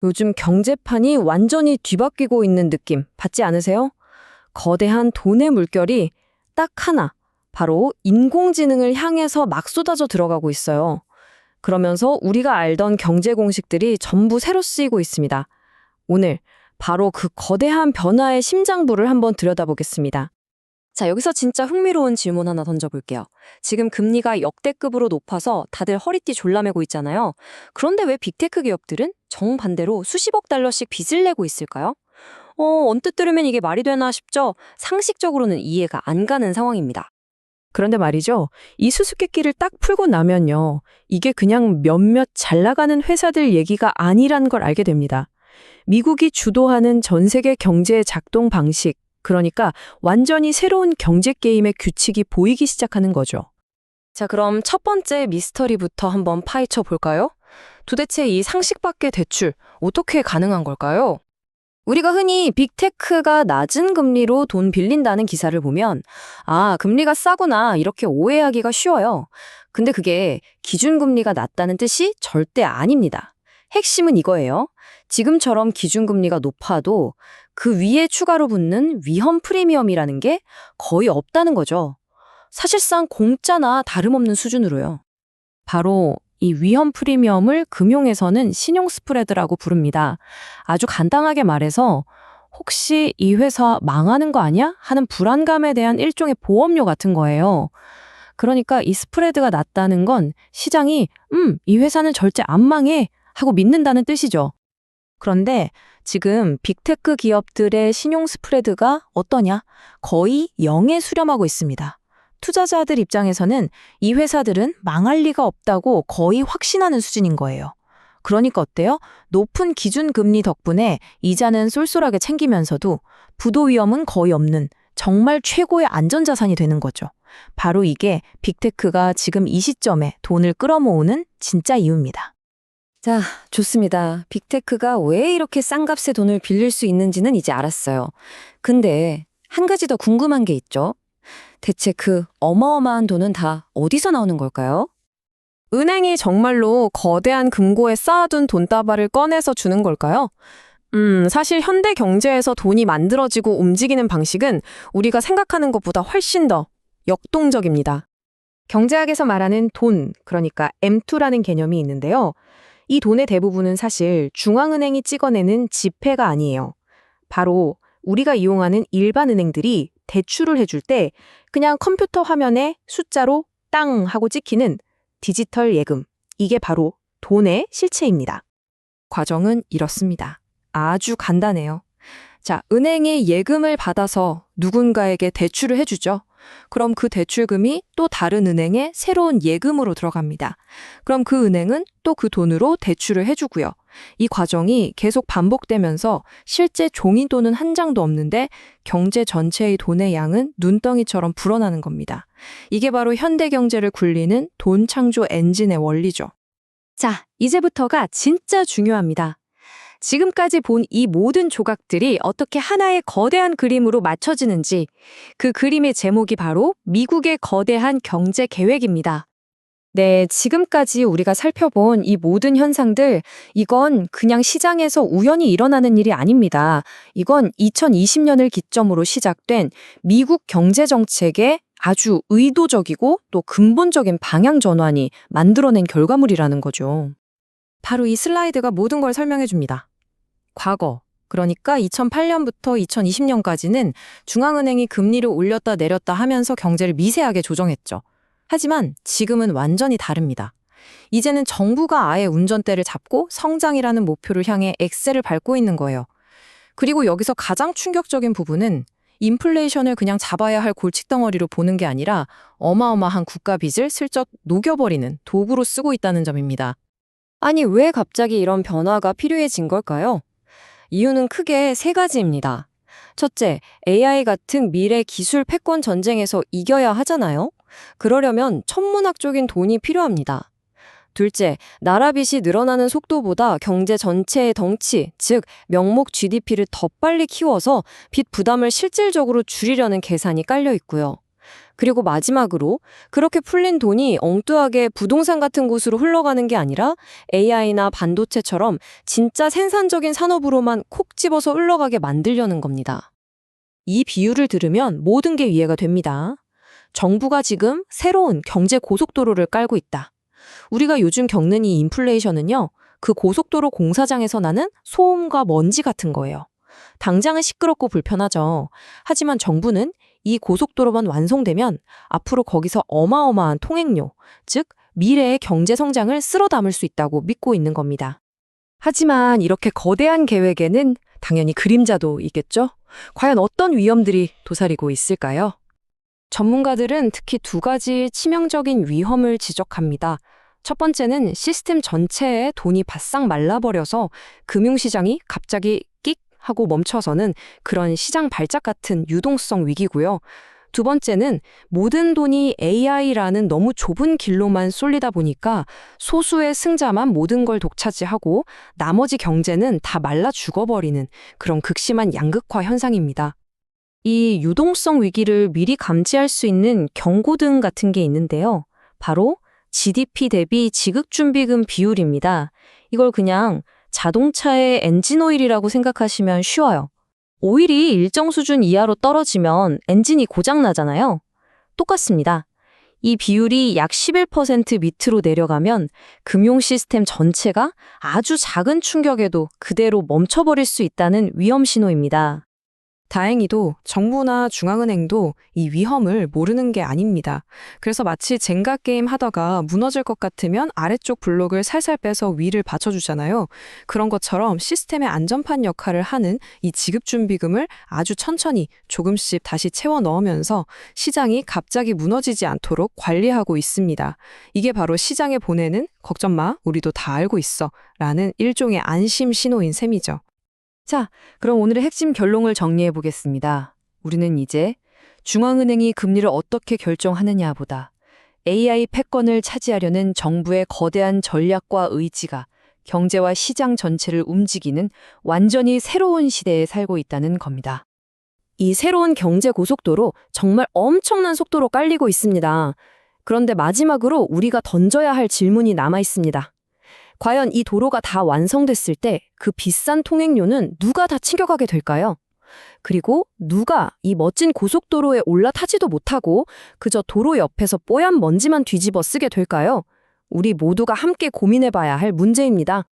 요즘 경제판이 완전히 뒤바뀌고 있는 느낌 받지 않으세요? 거대한 돈의 물결이 딱 하나, 바로 인공지능을 향해서 막 쏟아져 들어가고 있어요. 그러면서 우리가 알던 경제 공식들이 전부 새로 쓰이고 있습니다. 오늘 바로 그 거대한 변화의 심장부를 한번 들여다보겠습니다. 자, 여기서 진짜 흥미로운 질문 하나 던져볼게요. 지금 금리가 역대급으로 높아서 다들 허리띠 졸라매고 있잖아요. 그런데 왜 빅테크 기업들은 정반대로 수십억 달러씩 빚을 내고 있을까요? 언뜻 들으면 이게 말이 되나 싶죠? 상식적으로는 이해가 안 가는 상황입니다. 그런데 말이죠. 이 수수께끼를 딱 풀고 나면요. 이게 그냥 몇몇 잘 나가는 회사들 얘기가 아니란 걸 알게 됩니다. 미국이 주도하는 전 세계 경제의 작동 방식, 그러니까 완전히 새로운 경제 게임의 규칙이 보이기 시작하는 거죠. 자, 그럼 첫 번째 미스터리부터 한번 파헤쳐 볼까요? 도대체 이 상식 밖의 대출, 어떻게 가능한 걸까요? 우리가 흔히 빅테크가 낮은 금리로 돈 빌린다는 기사를 보면 금리가 싸구나 이렇게 오해하기가 쉬워요. 근데 그게 기준금리가 낮다는 뜻이 절대 아닙니다. 핵심은 이거예요. 지금처럼 기준금리가 높아도 그 위에 추가로 붙는 위험 프리미엄이라는 게 거의 없다는 거죠. 사실상 공짜나 다름없는 수준으로요. 바로 이 위험 프리미엄을 금융에서는 신용 스프레드라고 부릅니다. 아주 간단하게 말해서 혹시 이 회사 망하는 거 아니야? 하는 불안감에 대한 일종의 보험료 같은 거예요. 그러니까 이 스프레드가 낮다는 건 시장이 이 회사는 절대 안 망해 하고 믿는다는 뜻이죠. 그런데 지금 빅테크 기업들의 신용 스프레드가 어떠냐? 거의 0에 수렴하고 있습니다. 투자자들 입장에서는 이 회사들은 망할 리가 없다고 거의 확신하는 수준인 거예요. 그러니까 어때요? 높은 기준금리 덕분에 이자는 쏠쏠하게 챙기면서도 부도 위험은 거의 없는 정말 최고의 안전자산이 되는 거죠. 바로 이게 빅테크가 지금 이 시점에 돈을 끌어모으는 진짜 이유입니다. 자, 좋습니다. 빅테크가 왜 이렇게 싼 값에 돈을 빌릴 수 있는지는 이제 알았어요. 근데 한 가지 더 궁금한 게 있죠. 대체 그 어마어마한 돈은 다 어디서 나오는 걸까요? 은행이 정말로 거대한 금고에 쌓아둔 돈다발을 꺼내서 주는 걸까요? 사실 현대 경제에서 돈이 만들어지고 움직이는 방식은 우리가 생각하는 것보다 훨씬 더 역동적입니다. 경제학에서 말하는 돈, 그러니까 M2라는 개념이 있는데요. 이 돈의 대부분은 사실 중앙은행이 찍어내는 지폐가 아니에요. 바로 우리가 이용하는 일반 은행들이 대출을 해줄 때 그냥 컴퓨터 화면에 숫자로 땅 하고 찍히는 디지털 예금. 이게 바로 돈의 실체입니다. 과정은 이렇습니다. 아주 간단해요. 자, 은행이 예금을 받아서 누군가에게 대출을 해주죠. 그럼 그 대출금이 또 다른 은행에 새로운 예금으로 들어갑니다. 그럼 그 은행은 또 그 돈으로 대출을 해주고요. 이 과정이 계속 반복되면서 실제 종이돈은 한 장도 없는데 경제 전체의 돈의 양은 눈덩이처럼 불어나는 겁니다. 이게 바로 현대 경제를 굴리는 돈 창조 엔진의 원리죠. 자, 이제부터가 진짜 중요합니다. 지금까지 본 이 모든 조각들이 어떻게 하나의 거대한 그림으로 맞춰지는지, 그 그림의 제목이 바로 미국의 거대한 경제 계획입니다. 네, 지금까지 우리가 살펴본 이 모든 현상들, 이건 그냥 시장에서 우연히 일어나는 일이 아닙니다. 이건 2020년을 기점으로 시작된 미국 경제 정책의 아주 의도적이고 또 근본적인 방향 전환이 만들어낸 결과물이라는 거죠. 바로 이 슬라이드가 모든 걸 설명해 줍니다. 과거, 그러니까 2008년부터 2020년까지는 중앙은행이 금리를 올렸다 내렸다 하면서 경제를 미세하게 조정했죠. 하지만 지금은 완전히 다릅니다. 이제는 정부가 아예 운전대를 잡고 성장이라는 목표를 향해 엑셀을 밟고 있는 거예요. 그리고 여기서 가장 충격적인 부분은 인플레이션을 그냥 잡아야 할 골칫덩어리로 보는 게 아니라 어마어마한 국가 빚을 슬쩍 녹여버리는 도구로 쓰고 있다는 점입니다. 아니, 왜 갑자기 이런 변화가 필요해진 걸까요? 이유는 크게 세 가지입니다. 첫째, AI 같은 미래 기술 패권 전쟁에서 이겨야 하잖아요. 그러려면 천문학적인 돈이 필요합니다. 둘째, 나라 빚이 늘어나는 속도보다 경제 전체의 덩치, 즉 명목 GDP를 더 빨리 키워서 빚 부담을 실질적으로 줄이려는 계산이 깔려 있고요. 그리고 마지막으로 그렇게 풀린 돈이 엉뚱하게 부동산 같은 곳으로 흘러가는 게 아니라 AI나 반도체처럼 진짜 생산적인 산업으로만 콕 집어서 흘러가게 만들려는 겁니다. 이 비유를 들으면 모든 게 이해가 됩니다. 정부가 지금 새로운 경제 고속도로를 깔고 있다. 우리가 요즘 겪는 이 인플레이션은요, 그 고속도로 공사장에서 나는 소음과 먼지 같은 거예요. 당장은 시끄럽고 불편하죠. 하지만 정부는 이 고속도로만 완성되면 앞으로 거기서 어마어마한 통행료, 즉 미래의 경제 성장을 쓸어 담을 수 있다고 믿고 있는 겁니다. 하지만 이렇게 거대한 계획에는 당연히 그림자도 있겠죠? 과연 어떤 위험들이 도사리고 있을까요? 전문가들은 특히 두 가지 치명적인 위험을 지적합니다. 첫 번째는 시스템 전체에 돈이 바싹 말라버려서 금융시장이 갑자기 끽 하고 멈춰서는 그런 시장 발작 같은 유동성 위기고요. 두 번째는 모든 돈이 AI라는 너무 좁은 길로만 쏠리다 보니까 소수의 승자만 모든 걸 독차지하고 나머지 경제는 다 말라 죽어버리는 그런 극심한 양극화 현상입니다. 이 유동성 위기를 미리 감지할 수 있는 경고등 같은 게 있는데요. 바로 GDP 대비 지급준비금 비율입니다. 이걸 그냥 자동차의 엔진오일이라고 생각하시면 쉬워요. 오일이 일정 수준 이하로 떨어지면 엔진이 고장나잖아요. 똑같습니다. 이 비율이 약 11% 밑으로 내려가면 금융 시스템 전체가 아주 작은 충격에도 그대로 멈춰버릴 수 있다는 위험 신호입니다. 다행히도 정부나 중앙은행도 이 위험을 모르는 게 아닙니다. 그래서 마치 젠가 게임 하다가 무너질 것 같으면 아래쪽 블록을 살살 빼서 위를 받쳐주잖아요. 그런 것처럼 시스템의 안전판 역할을 하는 이 지급준비금을 아주 천천히 조금씩 다시 채워 넣으면서 시장이 갑자기 무너지지 않도록 관리하고 있습니다. 이게 바로 시장에 보내는 걱정 마, 우리도 다 알고 있어 라는 일종의 안심 신호인 셈이죠. 자, 그럼 오늘의 핵심 결론을 정리해 보겠습니다. 우리는 이제 중앙은행이 금리를 어떻게 결정하느냐보다 AI 패권을 차지하려는 정부의 거대한 전략과 의지가 경제와 시장 전체를 움직이는 완전히 새로운 시대에 살고 있다는 겁니다. 이 새로운 경제 고속도로 정말 엄청난 속도로 깔리고 있습니다. 그런데 마지막으로 우리가 던져야 할 질문이 남아 있습니다. 과연 이 도로가 다 완성됐을 때 그 비싼 통행료는 누가 다 챙겨가게 될까요? 그리고 누가 이 멋진 고속도로에 올라타지도 못하고 그저 도로 옆에서 뽀얀 먼지만 뒤집어 쓰게 될까요? 우리 모두가 함께 고민해봐야 할 문제입니다.